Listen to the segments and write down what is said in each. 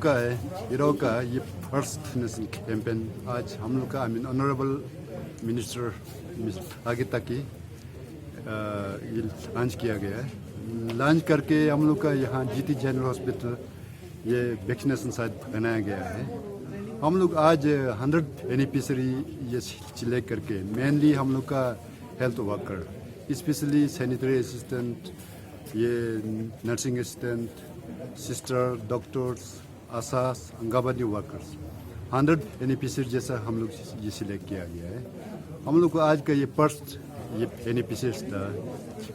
का है हीरो का ये फर्स्ट वैक्सीनेशन कैंपेन आज हम लोग का ऑनरेबल मिनिस्टर आगे तक की ये लॉन्च किया गया है। लॉन्च करके हम लोग का यहाँ जीटी जनरल हॉस्पिटल ये वैक्सीनेशन साइट बनाया गया है। हम लोग आज 100 बेनिफिशरी ये सिलेक्ट करके मेनली हम लोग का health worker, specially sanitary assistant, ये nursing assistant, sister, doctors, ASHAs, anganwadi workers, 100 beneficiary जैसा हम लोग ये सिलेक्ट किया गया है। हम लोग को आज का ये फर्स्ट ये बेनिफिशरी था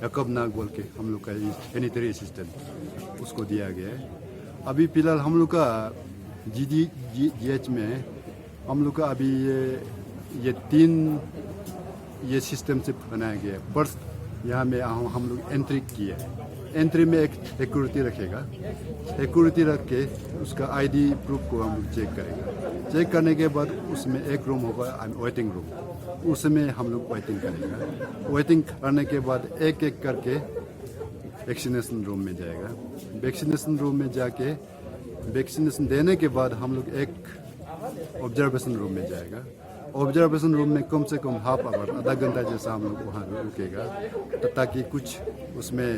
याकूब नाग बोल के हम लोग का ये सैनिटरी असिस्टेंट उसको दिया गया है। अभी फिलहाल हम लोग का GH में हम लोग का अभी ये 3 ये सिस्टम से बनाया गया है। फर्स्ट यहाँ में हम लोग एंट्री किए, एंट्री में एक सिक्योरिटी रखेगा, सिक्योरिटी रख के उसका ID प्रूफ को हम लोग चेक करेंगे। चेक करने के बाद उसमें एक रूम होगा वेटिंग रूम, उसमें हम लोग वेटिंग करेंगे। वेटिंग करने के बाद एक एक करके वैक्सीनेशन रूम में जाएगा। वैक्सीनेशन रूम में जाके वैक्सीनेशन देने के बाद हम लोग एक ऑब्जर्वेशन रूम में जाएगा। ऑब्जर्वेशन रूम में कम से कम हाफ आवर, आधा घंटा जैसा हम लोग वहाँ रुकेगा, ताकि कुछ उसमें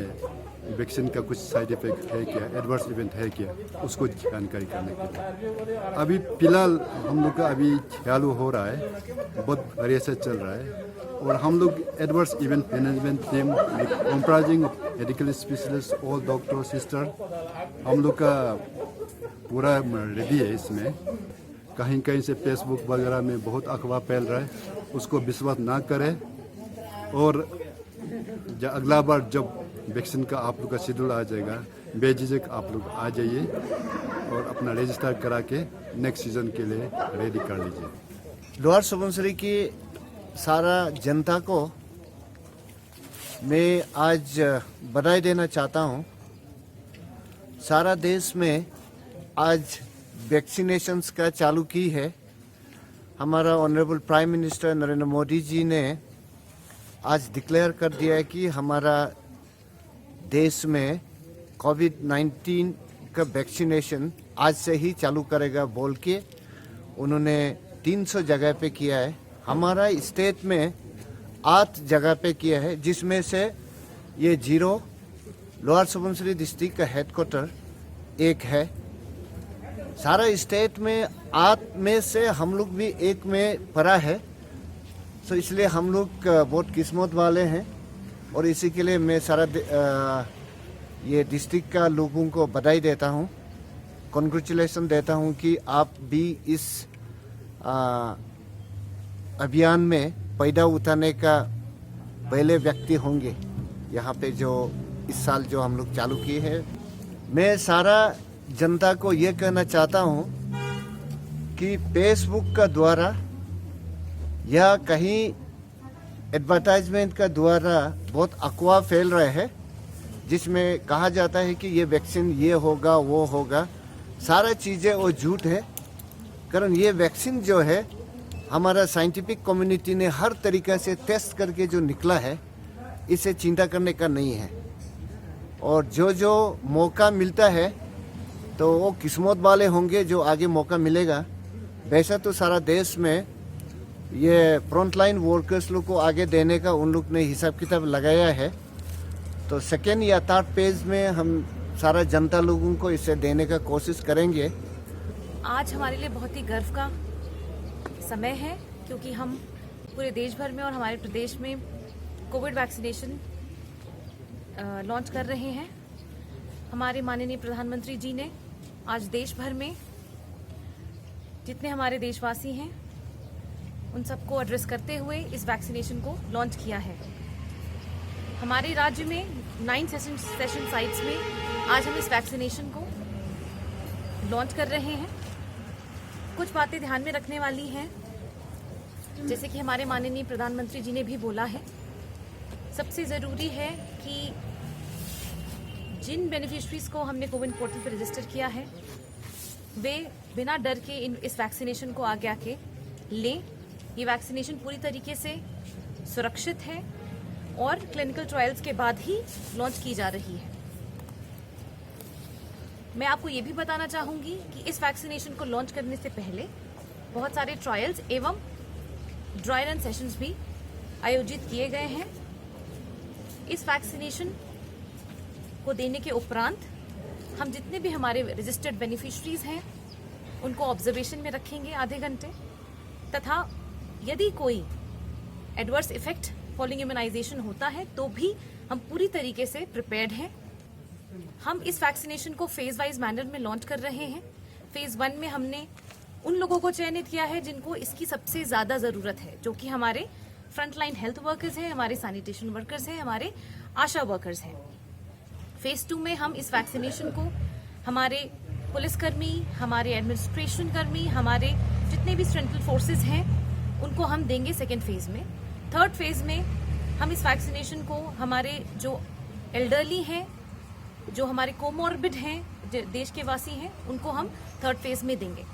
वैक्सीन का कुछ साइड इफेक्ट है क्या, एडवर्स इवेंट है क्या, उसको जानकारी करने के लिए। अभी फिलहाल हम लोग का अभी चालू हो रहा है, बहुत बढ़िया से चल रहा है। और हम लोग adverse event management team comprising medical specialist, all doctor, sister, हम लोग का पूरा रेडी है। इसमें कहीं कहीं से फेसबुक वगैरह में बहुत अफवाह फैल रहा है, उसको विश्वास ना करें। और अगला बार जब वैक्सीन का आप लोग का शेड्यूल आ जाएगा, बेझिझक आप लोग आ जाइए और अपना रजिस्टर करा के नेक्स्ट सीजन के लिए रेडी कर लीजिए। लोअर सुबनसिरी की सारा जनता को मैं आज बधाई देना चाहता हूँ। सारा देश में आज वैक्सीनेशंस का चालू की है। हमारा honourable prime minister Narendra Modi ji ने आज डिक्लेयर कर दिया है कि हमारा देश में कोविड-19 का वैक्सीनेशन आज से ही चालू करेगा बोल के उन्होंने 300 जगह पे किया है। हमारा स्टेट में 8 जगह पे किया है, जिसमें से ये 0 लोअर सुबनसिरी डिस्ट्रिक्ट का हेडक्वार्टर एक है। सारा स्टेट में 8 में से हम लोग भी एक में पड़ा है, तो इसलिए हम लोग बहुत किस्मत वाले हैं। और इसी के लिए मैं सारा ये डिस्ट्रिक्ट का लोगों को बधाई देता हूँ, कॉन्ग्रेचुलेसन देता हूँ कि आप भी इस अभियान में पैदा उठाने का पहले व्यक्ति होंगे यहाँ पे जो इस साल जो हम लोग चालू किए हैं। मैं सारा जनता को ये कहना चाहता हूँ कि फेसबुक का द्वारा या कहीं एडवर्टाइजमेंट का द्वारा बहुत अफवाह फैल रहे हैं, जिसमें कहा जाता है कि ये वैक्सीन ये होगा वो होगा। सारा चीज़ें वो झूठ है। कारण ये वैक्सीन जो है हमारा साइंटिफिक कम्युनिटी ने हर तरीक़े से टेस्ट करके जो निकला है, इसे चिंता करने का नहीं है। और जो मौका मिलता है तो वो किस्मत वाले होंगे जो आगे मौका मिलेगा। वैसा तो सारा देश में ये फ्रंटलाइन वर्कर्स लोग को आगे देने का उन लोग ने हिसाब किताब लगाया है। तो सेकेंड या थर्ड पेज में हम सारा जनता लोगों को इसे देने का कोशिश करेंगे। आज हमारे लिए बहुत ही गर्व का समय है, क्योंकि हम पूरे देश भर में और हमारे प्रदेश में कोविड वैक्सीनेशन लॉन्च कर रहे हैं। हमारे माननीय प्रधानमंत्री जी ने आज देश भर में जितने हमारे देशवासी हैं उन सबको एड्रेस करते हुए इस वैक्सीनेशन को लॉन्च किया है। हमारे राज्य में 9 सेशन साइट्स में आज हम इस वैक्सीनेशन को लॉन्च कर रहे हैं। कुछ बातें ध्यान में रखने वाली हैं, जैसे कि हमारे माननीय प्रधानमंत्री जी ने भी बोला है, सबसे ज़रूरी है कि जिन बेनिफिशरीज को हमने कोविन पोर्टल पर रजिस्टर किया है वे बिना डर के इस वैक्सीनेशन को आगे आके लें। ये वैक्सीनेशन पूरी तरीके से सुरक्षित है और क्लिनिकल ट्रायल्स के बाद ही लॉन्च की जा रही है। मैं आपको ये भी बताना चाहूंगी कि इस वैक्सीनेशन को लॉन्च करने से पहले बहुत सारे ट्रायल्स एवं ड्राई रन सेशंस भी आयोजित किए गए हैं। इस वैक्सीनेशन को देने के उपरांत हम जितने भी हमारे रजिस्टर्ड बेनिफिशरीज हैं उनको ऑब्जर्वेशन में रखेंगे आधे घंटे, तथा यदि कोई एडवर्स इफेक्ट फॉलोइंग इम्यूनाइजेशन होता है तो भी हम पूरी तरीके से प्रिपेयर्ड हैं। हम इस वैक्सीनेशन को फेज वाइज मैनर में लॉन्च कर रहे हैं। फेज 1 में हमने उन लोगों को चयनित किया है जिनको इसकी सबसे ज्यादा जरूरत है, जो कि हमारे फ्रंटलाइन हेल्थ वर्कर्स हैं, हमारे सैनिटेशन वर्कर्स हैं, हमारे आशा वर्कर्स हैं। फेज 2 में हम इस वैक्सीनेशन को हमारे पुलिसकर्मी, हमारे एडमिनिस्ट्रेशन कर्मी, हमारे जितने भी सेंट्रल फोर्सेस हैं उनको हम देंगे सेकेंड फेज में। थर्ड फेज में हम इस वैक्सीनेशन को हमारे जो एल्डरली हैं, जो हमारे कोमॉर्बिड हैं, जो देश के वासी हैं, उनको हम थर्ड फेज में देंगे।